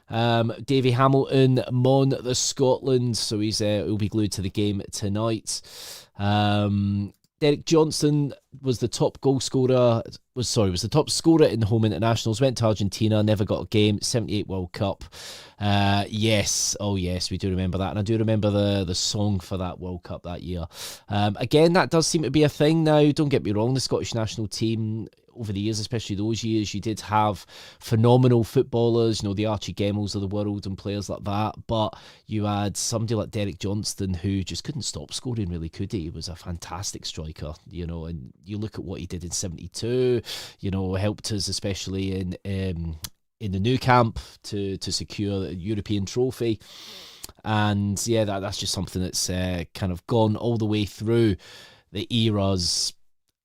Davy Hamilton, Mon the Scotland, so he'll be glued to the game tonight. Derek Johnson was the top was the top scorer in the home internationals, went to Argentina, never got a game, 78 World Cup. Yes, we do remember that, and I do remember the song for that World Cup that year. Again, that does seem to be a thing now. Don't get me wrong, the Scottish national team over the years, especially those years, you did have phenomenal footballers, you know, the Archie Gemmels of the world and players like that, but you had somebody like Derek Johnston who just couldn't stop scoring, really, could he? He was a fantastic striker, you know, and you look at what he did in 72, you know, helped us especially in the Nou Camp to secure a European trophy. And yeah, that's just something that's kind of gone all the way through the eras.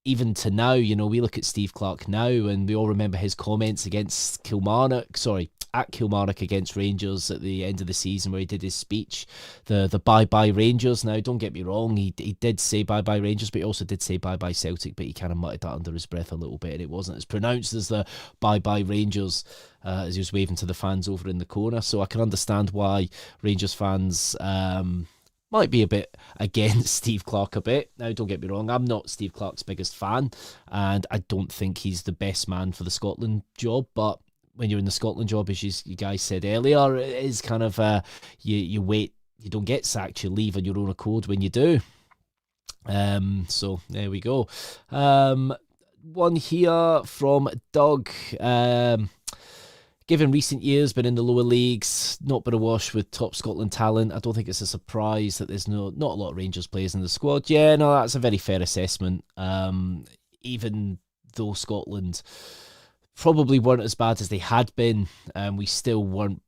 Even to now, you know, we look at Steve Clarke now and we all remember his comments at Kilmarnock against Rangers at the end of the season where he did his speech, the bye-bye Rangers. Now, don't get me wrong, he did say bye-bye Rangers, but he also did say bye-bye Celtic, but he kind of muttered that under his breath a little bit, and it wasn't as pronounced as the bye-bye Rangers as he was waving to the fans over in the corner. So I can understand why Rangers fans might be a bit against Steve Clarke a bit. Now, don't get me wrong, I'm not Steve Clarke's biggest fan, and I don't think he's the best man for the Scotland job, but when you're in the Scotland job, as you guys said earlier, it is kind of, you wait, you don't get sacked, you leave on your own accord when you do. So, there we go. One here from Doug. given recent years, been in the lower leagues, not been awash with top Scotland talent, I don't think it's a surprise that there's not a lot of Rangers players in the squad. Yeah, no, that's a very fair assessment. Even though Scotland probably weren't as bad as they had been, we still weren't.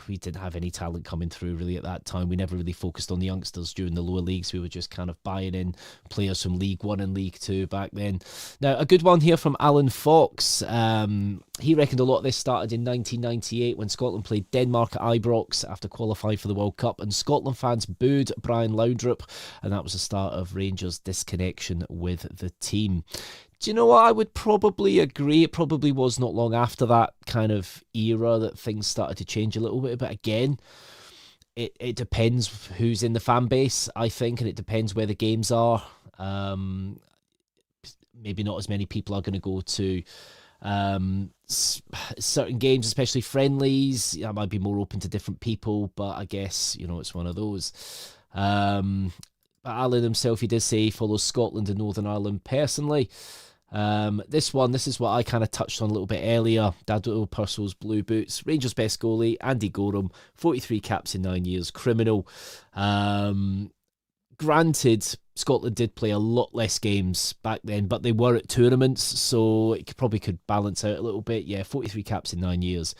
We didn't have any talent coming through really at that time. We never really focused on the youngsters during the lower leagues. We were just kind of buying in players from League One and League Two back then. Now, a good one here from Alan Fox. He reckoned a lot of this started in 1998 when Scotland played Denmark at Ibrox after qualifying for the World Cup, and Scotland fans booed Brian Laudrup, and that was the start of Rangers' disconnection with the team. Do you know what? I would probably agree. It probably was not long after that kind of era that things started to change a little bit. But again, it depends who's in the fan base, I think, and it depends where the games are. Maybe not as many people are going to go to certain games, especially friendlies. I might be more open to different people, but I guess, it's one of those. But Alan himself, he did say he follows Scotland and Northern Ireland personally. This is what I kind of touched on a little bit earlier. Dado Purcell's Blue Boots, Rangers' best goalie, Andy Gorham, 43 caps in 9 years, criminal. Granted, Scotland did play a lot less games back then, but they were at tournaments, so it probably could balance out a little bit. Yeah, 43 caps in 9 years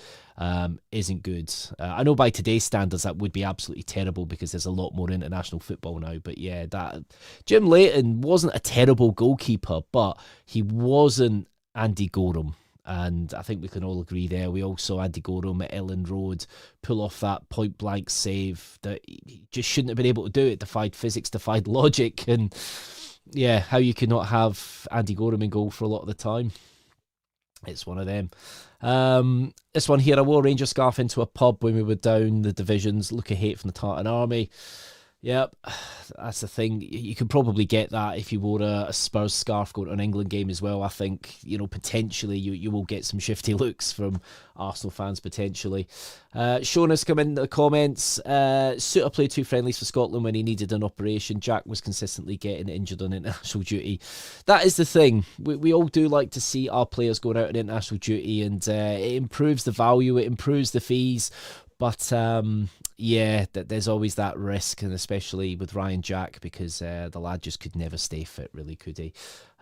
isn't good. I know by today's standards that would be absolutely terrible because there's a lot more international football now. But yeah, that Jim Leighton wasn't a terrible goalkeeper, but he wasn't Andy Gorham. And I think we can all agree there. We all saw Andy Gorham at Ellen Road pull off that point-blank save that he just shouldn't have been able to do. It defied physics, defied logic. And yeah, how you could not have Andy Gorham in goal for a lot of the time. It's one of them. This one here, I wore a Ranger scarf into a pub when we were down the divisions. Look of hate from the Tartan Army. Yep, that's the thing. You could probably get that if you wore a Spurs scarf going to an England game as well. I think, potentially you will get some shifty looks from Arsenal fans, potentially. Sean has come in the comments. Suter played 2 friendlies for Scotland when he needed an operation. Jack was consistently getting injured on international duty. That is the thing. We all do like to see our players going out on international duty, and it improves the value, it improves the fees. But yeah, there's always that risk, and especially with Ryan Jack, because the lad just could never stay fit, really, could he?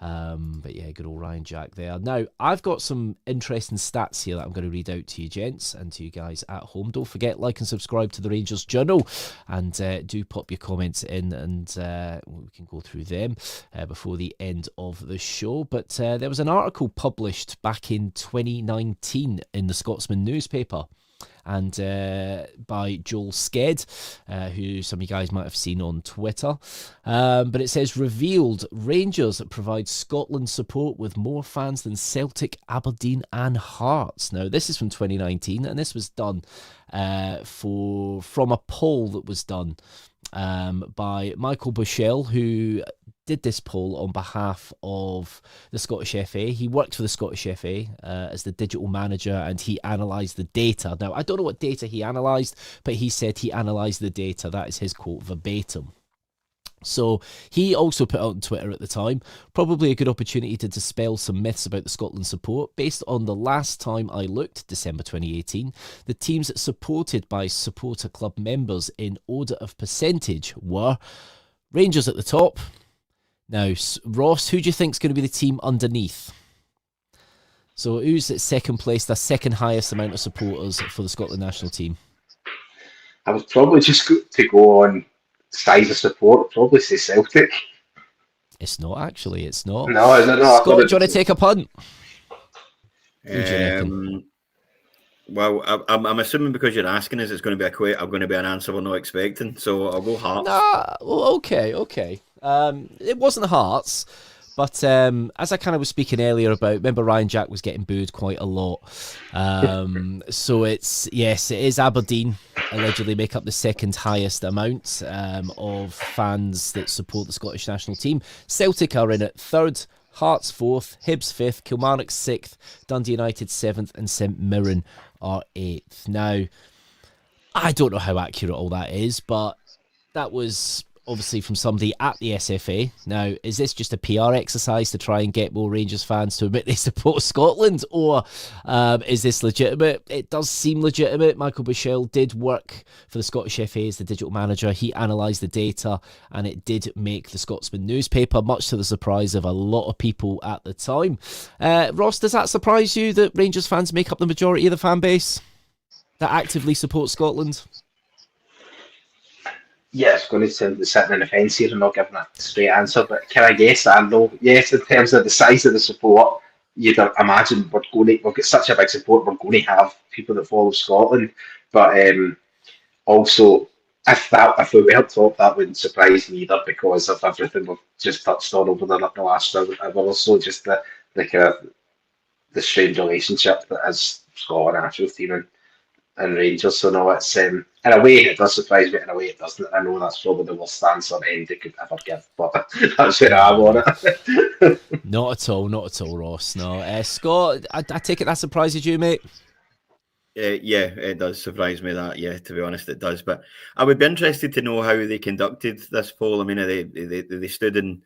But yeah, good old Ryan Jack there. Now, I've got some interesting stats here that I'm going to read out to you, gents, and to you guys at home. Don't forget, like and subscribe to the Rangers Journal, and do pop your comments in, and we can go through them before the end of the show. But there was an article published back in 2019 in the Scotsman newspaper, and by Joel Sked, who some of you guys might have seen on Twitter. But it says, revealed, Rangers provide Scotland support with more fans than Celtic, Aberdeen and Hearts. Now, this is from 2019, and this was done from a poll that was done by Michael Bushell, who did this poll on behalf of the Scottish FA. He worked for the Scottish FA as the digital manager, and he analysed the data. Now, I don't know what data he analysed, but he said he analysed the data. That is his quote verbatim. So he also put out on Twitter at the time, probably a good opportunity to dispel some myths about the Scotland support. Based on the last time I looked, December 2018, the teams supported by supporter club members in order of percentage were Rangers at the top. Now, Ross, who do you think is going to be the team underneath? So who's at second place, the second highest amount of supporters for the Scotland national team? I would probably just go to go on size of support, probably say Celtic. It's not, actually. It's not. No, is it not? Scott, do you want to take a punt? Who do you reckon? Well, I'm assuming because you're asking us, it's going to be I'm going to be an answer we're not expecting. So I'll go Hearts. Nah, well, okay. It wasn't Hearts, but as I kind of was speaking earlier about, remember Ryan Jack was getting booed quite a lot. So it is Aberdeen, allegedly make up the second highest amount of fans that support the Scottish national team. Celtic are in at third, Hearts fourth, Hibs fifth, Kilmarnock sixth, Dundee United seventh, and St Mirren are eighth. Now, I don't know how accurate all that is, but that was obviously from somebody at the SFA. Now, is this just a PR exercise to try and get more Rangers fans to admit they support Scotland, or is this legitimate? It does seem legitimate. Michael Bushell did work for the Scottish FA as the digital manager. He analysed the data, and it did make the Scotsman newspaper, much to the surprise of a lot of people at the time. Ross, does that surprise you that Rangers fans make up the majority of the fan base that actively support Scotland? Yeah, it's going to sound sitting in the fence here and not giving a straight answer, but can I guess that? I know, yes, in terms of the size of the support, you'd imagine we've got such a big support, we're going to have people that follow Scotland. But also, if we were up top, that wouldn't surprise me either, because of everything we've just touched on over the last hour or so, just the strange relationship that is Scotland national team and Rangers. So no, it's in a way it does surprise me, in a way it doesn't. I know that's probably the worst answer Andy could ever give, but that's where I'm on it. Not at all, Ross. No, Scott, I take it that surprises you, mate. Yeah, it does surprise me that. Yeah, to be honest, it does. But I would be interested to know how they conducted this poll. I mean, they stood in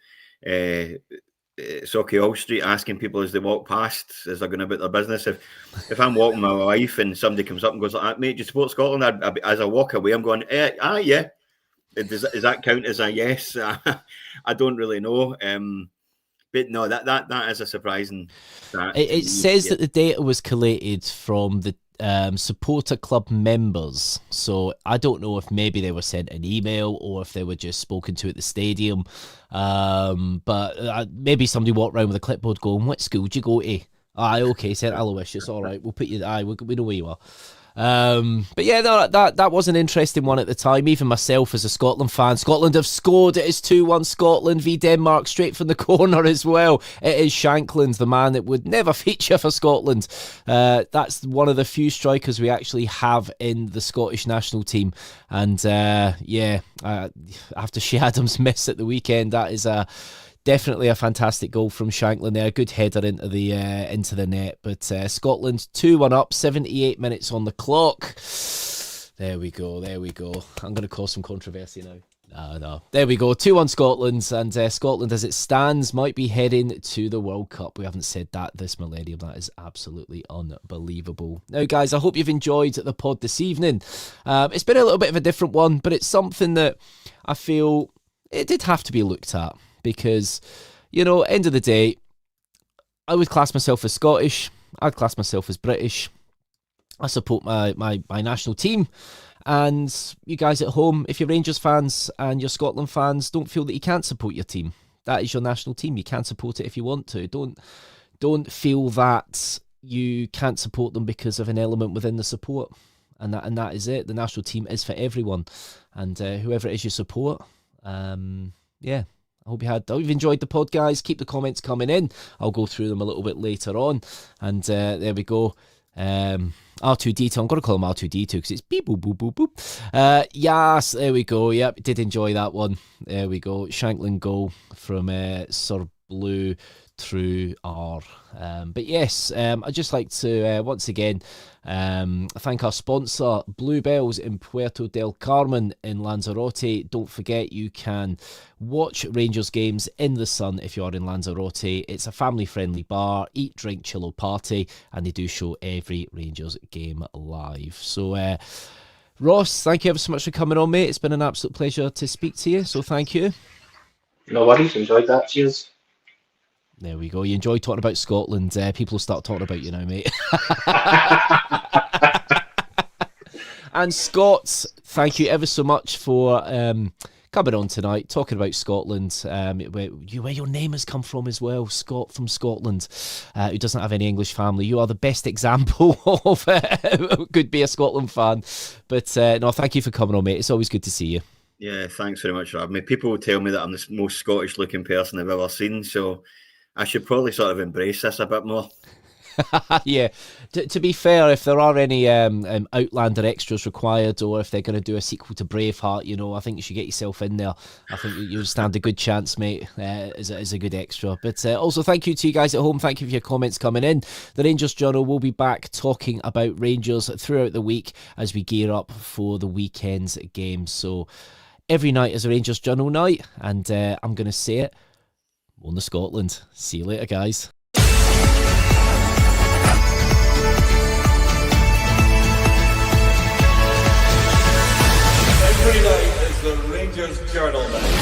Socky Hall Street asking people as they walk past, as they're going about their business. If I'm walking with my wife and somebody comes up and goes, like, "Mate, do you support Scotland?" As I walk away, I'm going, yeah. Does that count as a yes? I don't really know. But no, that is a surprising stat. It says that the data was collated from the supporter club members, so I don't know if maybe they were sent an email or if they were just spoken to at the stadium, but maybe somebody walked around with a clipboard going, "What school do you go to?" Okay, St Aloysius, all right, we'll put you we know where you are. But yeah, no, that was an interesting one at the time. Even myself as a Scotland fan, Scotland have scored. It is 2-1 Scotland v Denmark, straight from the corner as well. It is Shankland, the man that would never feature for Scotland. That's one of the few strikers we actually have in the Scottish national team. And after Shea Adams' miss at the weekend, that is definitely a fantastic goal from Shankland there. A good header into the net. But Scotland 2-1 up, 78 minutes on the clock. There we go. I'm going to cause some controversy now. No. There we go. 2-1 Scotland. And Scotland, as it stands, might be heading to the World Cup. We haven't said that this millennium. That is absolutely unbelievable. Now, guys, I hope you've enjoyed the pod this evening. It's been a little bit of a different one, but it's something that I feel it did have to be looked at. Because, end of the day, I would class myself as Scottish. I'd class myself as British. I support my national team. And you guys at home, if you're Rangers fans and you're Scotland fans, don't feel that you can't support your team. That is your national team. You can support it if you want to. Don't feel that you can't support them because of an element within the support. And that is it. The national team is for everyone. And whoever it is you support, I hope you've enjoyed the pod, guys. Keep the comments coming in. I'll go through them a little bit later on. And there we go. R2D2. I'm going to call him R2D2 because it's beep, boop, boop, boop, boop. Yes, there we go. Yep, did enjoy that one. There we go. Shankland goal from Sir Blue through R. But yes, I'd just like to once again thank our sponsor, Bluebells in Puerto del Carmen in Lanzarote. Don't forget, you can watch Rangers games in the sun if you are in Lanzarote. It's a family-friendly bar, eat, drink, chill, or party, and they do show every Rangers game live. So, Ross, thank you ever so much for coming on, mate. It's been an absolute pleasure to speak to you, so thank you. No worries, enjoyed that. Cheers. There we go. You enjoy talking about Scotland. People will start talking about you now, mate. And Scott, thank you ever so much for coming on tonight, talking about Scotland, where your name has come from as well, Scott from Scotland, who doesn't have any English family. You are the best example of who could be a Scotland fan. But no, thank you for coming on, mate. It's always good to see you. Yeah, thanks very much for having me. People will tell me that I'm the most Scottish-looking person I've ever seen, so I should probably sort of embrace this a bit more. Yeah, to be fair, if there are any Outlander extras required, or if they're going to do a sequel to Braveheart, I think you should get yourself in there. I think you'll stand a good chance, mate, as a good extra. But also, thank you to you guys at home. Thank you for your comments coming in. The Rangers Journal will be back talking about Rangers throughout the week as we gear up for the weekend's game. So Every night is a Rangers Journal night, and I'm going to say it. On the Scotland. See you later, guys. Every night is the Rangers Journal night.